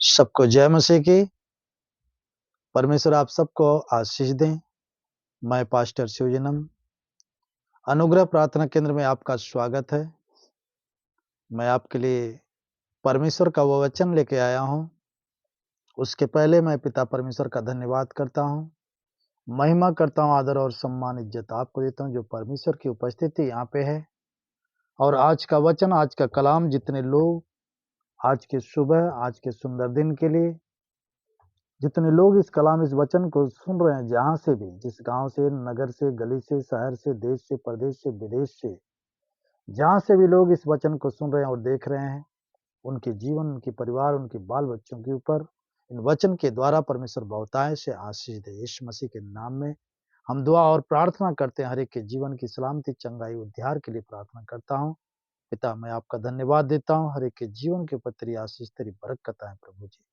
सबको जय मसीह की। परमेश्वर आप सबको आशीष दें। मैं पास्टर शिवजनम अनुग्रह प्रार्थना केंद्र में आपका स्वागत है। मैं आपके लिए परमेश्वर का वो वचन लेके आया हूँ। उसके पहले मैं पिता परमेश्वर का धन्यवाद करता हूँ, महिमा करता हूँ, आदर और सम्मान इज्जत आपको देता हूँ जो परमेश्वर की उपस्थिति यहाँ पे है। और आज का वचन, आज का कलाम, जितने लोग आज के सुबह, आज के सुंदर दिन के लिए जितने लोग इस कलाम, इस वचन को सुन रहे हैं, जहां से भी, जिस गांव से, नगर से, गली से, शहर से, देश से, प्रदेश से, विदेश से, जहां से भी लोग इस वचन को सुन रहे हैं और देख रहे हैं, उनके जीवन, उनके परिवार, उनके बाल बच्चों के ऊपर इन वचन के द्वारा परमेश्वर बहुतायत से आशीष दे। यीशु मसीह के नाम में हम दुआ और प्रार्थना करते हैं। हर एक के जीवन की सलामती, चंगाई, उद्धार के लिए प्रार्थना करता हूँ। पिता, मैं आपका धन्यवाद देता हूँ। हर एक के जीवन के ऊपर तेरी आशीष, तेरी बरकत है प्रभु जी।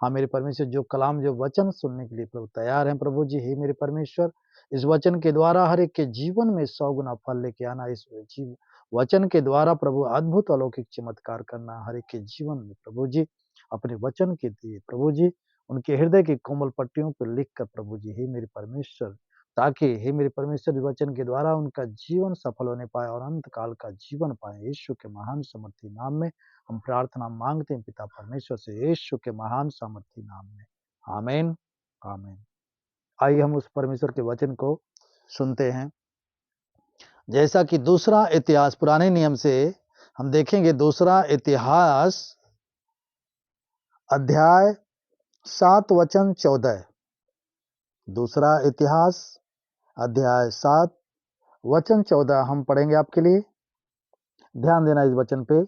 हाँ मेरे परमेश्वर, जो कलाम, जो वचन सुनने के लिए प्रभु तैयार हैं प्रभु जी, हे मेरे परमेश्वर, इस वचन के द्वारा हर एक के जीवन में 100 गुना फल लेके आना। इस वचन के द्वारा प्रभु अद्भुत अलौकिक चमत्कार करना हर एक के जीवन में प्रभु जी। अपने वचन के दिए प्रभु जी, उनके हृदय की कोमल पट्टियों पर लिख कर प्रभु जी, हे मेरे परमेश्वर, ताकि हे मेरे परमेश्वर वचन के द्वारा उनका जीवन सफल होने पाए और अंत काल का जीवन पाए। यीशु के महान समर्थी नाम में हम प्रार्थना मांगते हैं पिता परमेश्वर से, यीशु के महान सामर्थी नाम में। आमीन, आमीन। आइए हम उस परमेश्वर के वचन को सुनते हैं। जैसा कि दूसरा इतिहास, पुराने नियम से हम देखेंगे, दूसरा इतिहास अध्याय 7 वचन 14। दूसरा इतिहास अध्याय 7 वचन 14 हम पढ़ेंगे आपके लिए। ध्यान देना इस वचन पे।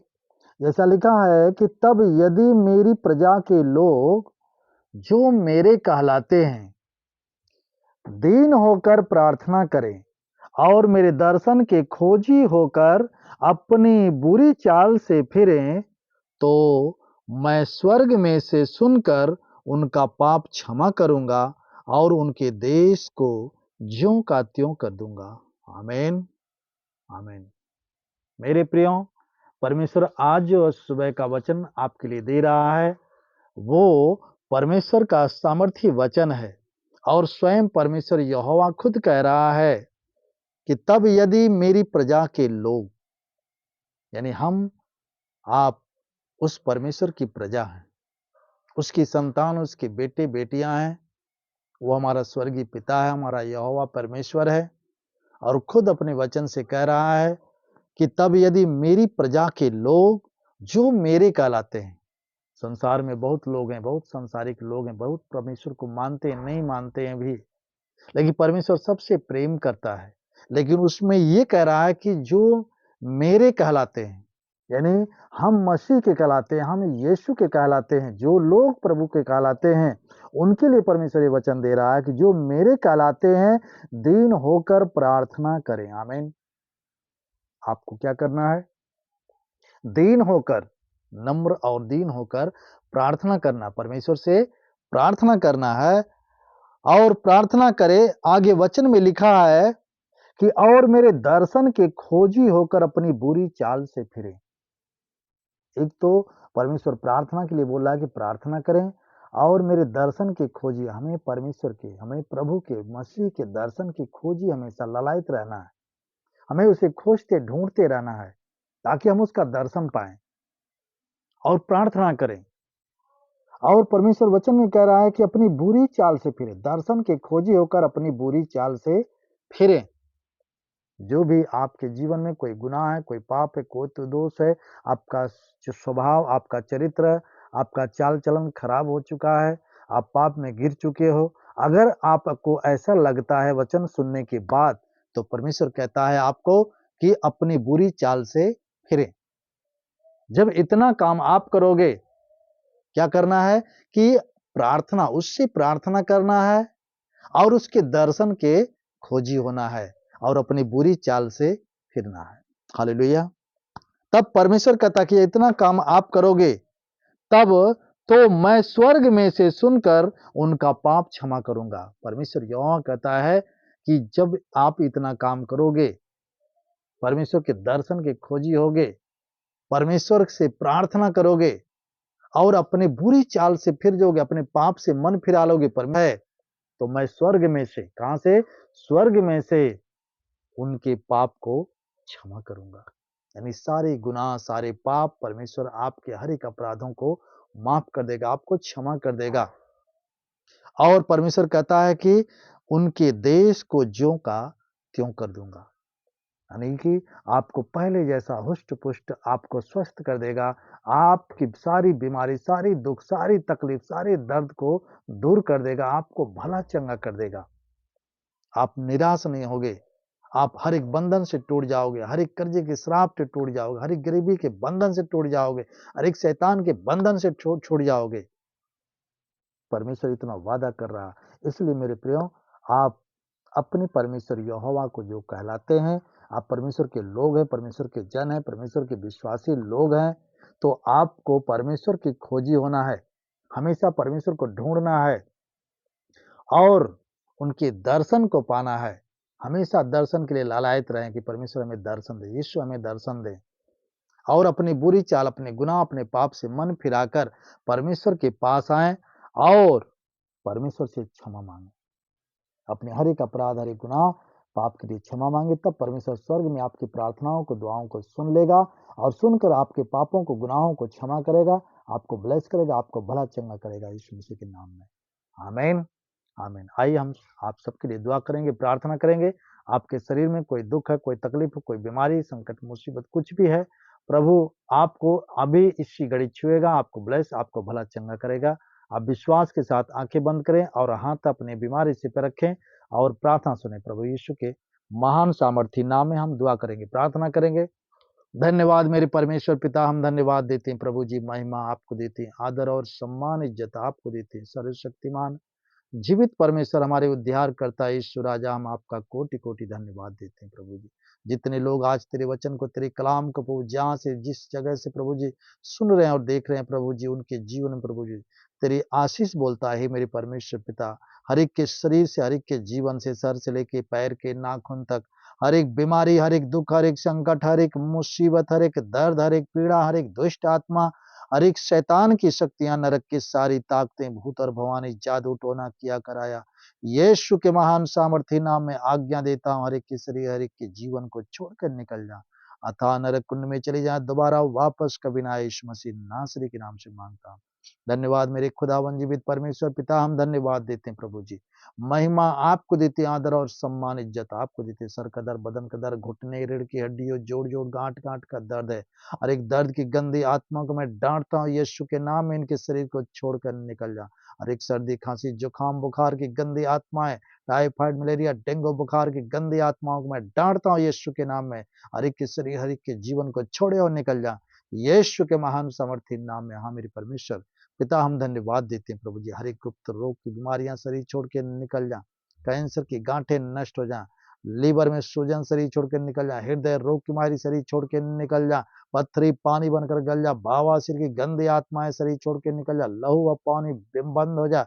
जैसा लिखा है कि तब यदि मेरी प्रजा के लोग जो मेरे कहलाते हैं दीन होकर प्रार्थना करें और मेरे दर्शन के खोजी होकर अपनी बुरी चाल से फिरें, तो मैं स्वर्ग में से सुनकर उनका पाप क्षमा करूंगा और उनके देश को ज्यों का त्यों कर दूंगा। आमीन, आमीन। मेरे प्रियो, परमेश्वर आज जो सुबह का वचन आपके लिए दे रहा है, वो परमेश्वर का सामर्थी वचन है। और स्वयं परमेश्वर यहोवा खुद कह रहा है कि तब यदि मेरी प्रजा के लोग, यानी हम, आप उस परमेश्वर की प्रजा हैं, उसकी संतान, उसके बेटे बेटियां हैं। वो हमारा स्वर्गीय पिता है, हमारा यहोवा परमेश्वर है। और खुद अपने वचन से कह रहा है कि तब यदि मेरी प्रजा के लोग जो मेरे कहलाते हैं। संसार में बहुत लोग हैं, बहुत सांसारिक लोग हैं, बहुत परमेश्वर को मानते हैं, नहीं मानते हैं भी, लेकिन परमेश्वर सबसे प्रेम करता है। लेकिन उसमें ये कह रहा है कि जो मेरे कहलाते हैं, यानी हम मसीह के कहलाते हैं, हम यीशु के कहलाते हैं, जो लोग प्रभु के कहलाते हैं, उनके लिए परमेश्वर ये वचन दे रहा है कि जो मेरे कहलाते हैं दीन होकर प्रार्थना करें। आमीन। आपको क्या करना है? दीन होकर, नम्र और दीन होकर प्रार्थना करना, परमेश्वर से प्रार्थना करना है। और प्रार्थना करे, आगे वचन में लिखा है कि और मेरे दर्शन के खोजी होकर अपनी बुरी चाल से फिरे। एक तो परमेश्वर प्रार्थना के लिए बोल रहा है कि प्रार्थना करें, और मेरे दर्शन के खोजी, हमें परमेश्वर के, हमें प्रभु के, मसीह के दर्शन की खोजी हमेशा ललायत रहना है। हमें उसे खोजते ढूंढते रहना है ताकि हम उसका दर्शन पाएं और प्रार्थना करें। और परमेश्वर वचन में कह रहा है कि अपनी बुरी चाल से फिरे, दर्शन के खोजी होकर अपनी बुरी चाल से फिरे। जो भी आपके जीवन में कोई गुनाह है, कोई पाप है, कोई तो दोष है, आपका जो स्वभाव, आपका चरित्र, आपका चाल चलन खराब हो चुका है, आप पाप में गिर चुके हो, अगर आपको ऐसा लगता है वचन सुनने के बाद, तो परमेश्वर कहता है आपको कि अपनी बुरी चाल से फिरे। जब इतना काम आप करोगे, क्या करना है कि प्रार्थना, उससे प्रार्थना करना है और उसके दर्शन के खोजी होना है और अपनी बुरी चाल से फिरना है। हालेलुया। तब परमेश्वर कहता कि इतना काम आप करोगे, तब तो मैं स्वर्ग में से सुनकर उनका पाप क्षमा करूंगा। परमेश्वर यहोवा कहता है कि जब आप इतना काम करोगे, परमेश्वर के दर्शन के खोजी होगे, परमेश्वर से प्रार्थना करोगे और अपने बुरी चाल से फिर जाओगे, अपने पाप से मन फिरा लोगे, पर मैं तो मैं स्वर्ग में से, कहां से? स्वर्ग में से उनके पाप को क्षमा करूंगा। यानी सारे गुनाह, सारे पाप परमेश्वर आपके हर एक अपराधों को माफ कर देगा, आपको क्षमा कर देगा। और परमेश्वर कहता है कि उनके देश को ज्यों का त्यों कर दूंगा। यानी कि आपको पहले जैसा हुष्ट पुष्ट आपको स्वस्थ कर देगा। आपकी सारी बीमारी, सारी दुख, सारी तकलीफ, सारे दर्द को दूर कर देगा, आपको भला चंगा कर देगा। आप निराश नहीं होगे, आप हर एक बंधन से टूट जाओगे, हर एक कर्जे के श्राप से टूट जाओगे, हर एक गरीबी के बंधन से टूट जाओगे, हर एक शैतान के बंधन से छूट जाओगे। परमेश्वर इतना वादा कर रहा। इसलिए मेरे प्रियो, आप अपने परमेश्वर यहोवा को जो कहलाते हैं, आप परमेश्वर के लोग हैं, परमेश्वर के जन हैं, परमेश्वर के विश्वासी लोग हैं, तो आपको परमेश्वर की खोजी होना है, हमेशा परमेश्वर को ढूंढना है और उनके दर्शन को पाना है। हमेशा दर्शन के लिए लालायित रहें कि परमेश्वर हमें दर्शन दे, यीशु हमें दर्शन दे। और अपनी बुरी चाल, अपने गुनाह, अपने पाप से मन फिराकर परमेश्वर के पास आए और परमेश्वर से क्षमा मांगे। अपने हर एक अपराध, हर एक गुनाह, पाप के लिए क्षमा मांगे, तब परमेश्वर स्वर्ग में आपकी प्रार्थनाओं को, दुआओं को सुन लेगा और सुनकर आपके पापों को, गुनाहों को क्षमा करेगा, आपको ब्लेस करेगा, आपको भला चंगा करेगा यीशु मसीह के नाम में। आमीन, आमीन। आइए हम आप सबके लिए दुआ करेंगे, प्रार्थना करेंगे। आपके शरीर में कोई दुख है, कोई तकलीफ है, कोई बीमारी, संकट, मुसीबत कुछ भी है, प्रभु आपको अभी इसी घड़ी छुएगा, आपको ब्लेस, आपको भला चंगा करेगा। आप विश्वास के साथ आंखें बंद करें और हाथ अपने बीमारी से पे रखें और प्रार्थना सुने। प्रभु यीशु के महान सामर्थी नाम में हम दुआ करेंगे, प्रार्थना करेंगे। धन्यवाद मेरे परमेश्वर पिता, हम धन्यवाद देते हैं प्रभु जी, महिमा आपको देते हैं, आदर और सम्मान, इज्जत आपको देते हैं। सर्वशक्तिमान जीवित परमेश्वर, हमारे उद्धार करता यीशु राजा, हम आपका कोटि कोटि धन्यवाद देते हैं प्रभु जी। जितने लोग आज तेरे वचन को, तेरे कलाम को प्रभु जहाँ से, जिस जगह से प्रभु जी सुन रहे हैं और देख रहे हैं प्रभु जी, उनके जीवन में प्रभु जी तेरी आशीष बोलता है मेरे परमेश्वर पिता। हर एक के शरीर से, हर एक के जीवन से, सर से लेके पैर के नाखून तक, हर एक बीमारी, हर एक दुख, हर एक संकट, हर एक मुसीबत, हर एक दर्द, हर एक पीड़ा, हर एक दुष्ट आत्मा, हर एक शैतान की शक्तियां, नरक की सारी ताकतें, भूत और भवानी, जादू टोना किया कराया, यीशु के महान सामर्थ्य नाम में आज्ञा देता हूं, हर एक के शरीर, हर एक के जीवन को छोड़कर निकल जा, अथाह नरक कुंड में चले जाए, दोबारा वापस कभी ना। यीशु मसीह नासरी के नाम से मांगता हूं। धन्यवाद मेरे खुदावन जीवित परमेश्वर पिता, हम धन्यवाद देते हैं प्रभु जी। महिमा आपको देते, आदर और सम्मान, इज्जत आपको देते। सर का दर्द, बदन का दर्द, घुटने, रीढ़ की हड्डियों, जोड़ जोड़, गांठ गांठ का दर्द है, और एक दर्द की गंदी आत्मा को मैं डांटता हूँ यीशु के नाम में, इनके शरीर को छोड़कर निकल जा। और एक सर्दी, खांसी, जुकाम, बुखार की गंदी आत्माएं, टाइफाइड, मलेरिया, डेंगू बुखार की गंदी आत्माओं को मैं डांटता हूँ यीशु के नाम में। हर एक के शरीर, हर एक के जीवन को छोड़े और निकल जा यीशु के महान समर्थी नाम में। हाँ मेरे परमेश्वर पिता, हम धन्यवाद देते हैं प्रभु जी। हर एक गुप्त रोग की बीमारियां शरीर छोड़ के निकल जा, कैंसर की गांठें नष्ट हो जा, लीवर में सूजन शरीर छोड़ के निकल जा, हृदय रोग की बीमारी शरीर छोड़ के निकल जा, पथरी पानी बनकर गल जा, बवासीर की गंदी आत्माएं शरीर छोड़ के निकल जा, लहू व पानी बंद हो जा,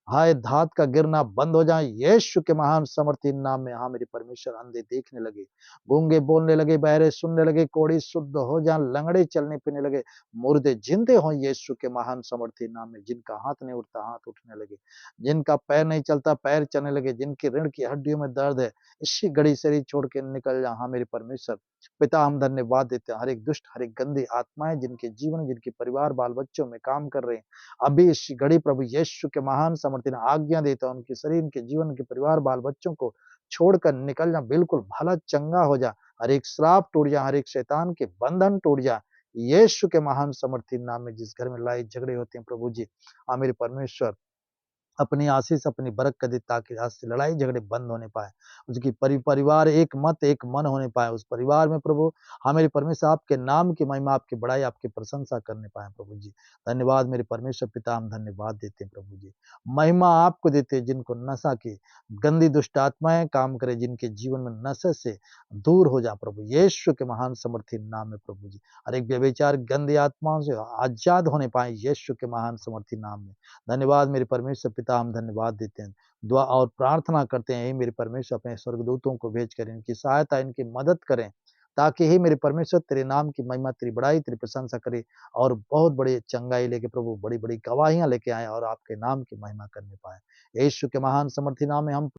हाय धात का गिरना बंद हो जाए यीशु के महान समर्थी नाम में। हाँ मेरे परमेश्वर, अंधे देखने लगे, गूंगे बोलने लगे, बहरे सुनने लगे, कोढ़ी शुद्ध हो जाए, लंगड़े चलने फिरने लगे, मुर्दे जिंदे हो यीशु के महान समर्थी नाम में। जिनका हाथ नहीं उठता हाथ उठने लगे, जिनका पैर नहीं चलता पैर चलने लगे, जिनकी रीढ़ की हड्डियों में दर्द है इसी घड़ी शरीर छोड़ के निकल जा। हाँ मेरे परमेश्वर पिता, हम धन्यवाद देते हैं। हर एक दुष्ट, हर एक गंदी आत्माएं जिनके जीवन, जिनके परिवार बाल बच्चों में काम कर रहे हैं, अभी इस घड़ी प्रभु यीशु के महान समर्थी ने आज्ञा देता है, उनके शरीर, उनके जीवन, के परिवार बाल बच्चों को छोड़कर निकल जा, बिल्कुल भला चंगा हो जा, हर एक श्राप टूट जा, हर एक शैतान के बंधन टूट जा यीशु के महान समर्थी नाम में। जिस घर में लड़ाई झगड़े होते हैं प्रभु जी, मेरे परमेश्वर अपनी आशीष, अपनी बरकत दे, ताकि आज से लड़ाई झगड़े बंद होने पाए, उसकी परिवार एक मत एक मन होने पाए, उस परिवार में प्रभु मेरे परमेश्वर आपके नाम की महिमा, आपकी बड़ाई, आपकी प्रशंसा करने पाए प्रभु जी। धन्यवाद मेरे परमेश्वर पिता, हम धन्यवाद देते हैं प्रभु जी। महिमा आपको देते हैं, जिनको नशा की गंदी दुष्ट आत्माएं काम करे, जिनके जीवन में नशे से दूर हो जा प्रभु यीशु के महान समर्थी नाम में प्रभु जी। हर एक व्यभिचार गंदी आत्माओं से आजाद होने पाए यीशु के महान समर्थी नाम में। धन्यवाद मेरे परमेश्वर पिता, हम धन्यवाद देते हैं, दुआ और प्रार्थना करते हैं, हे मेरे परमेश्वर अपने स्वर्गदूतों को भेजकर इनकी सहायता, इनकी मदद करें, ताकि हे मेरे परमेश्वर तेरे नाम की महिमा, तेरी बड़ाई, तेरी प्रशंसा करे और बहुत बड़ी चंगाई लेके प्रभु बड़ी-बड़ी गवाहियाँ लेके आएँ और आपके नाम की महिमा करने पाएँ। यीशु के महान समर्थी नाम में हम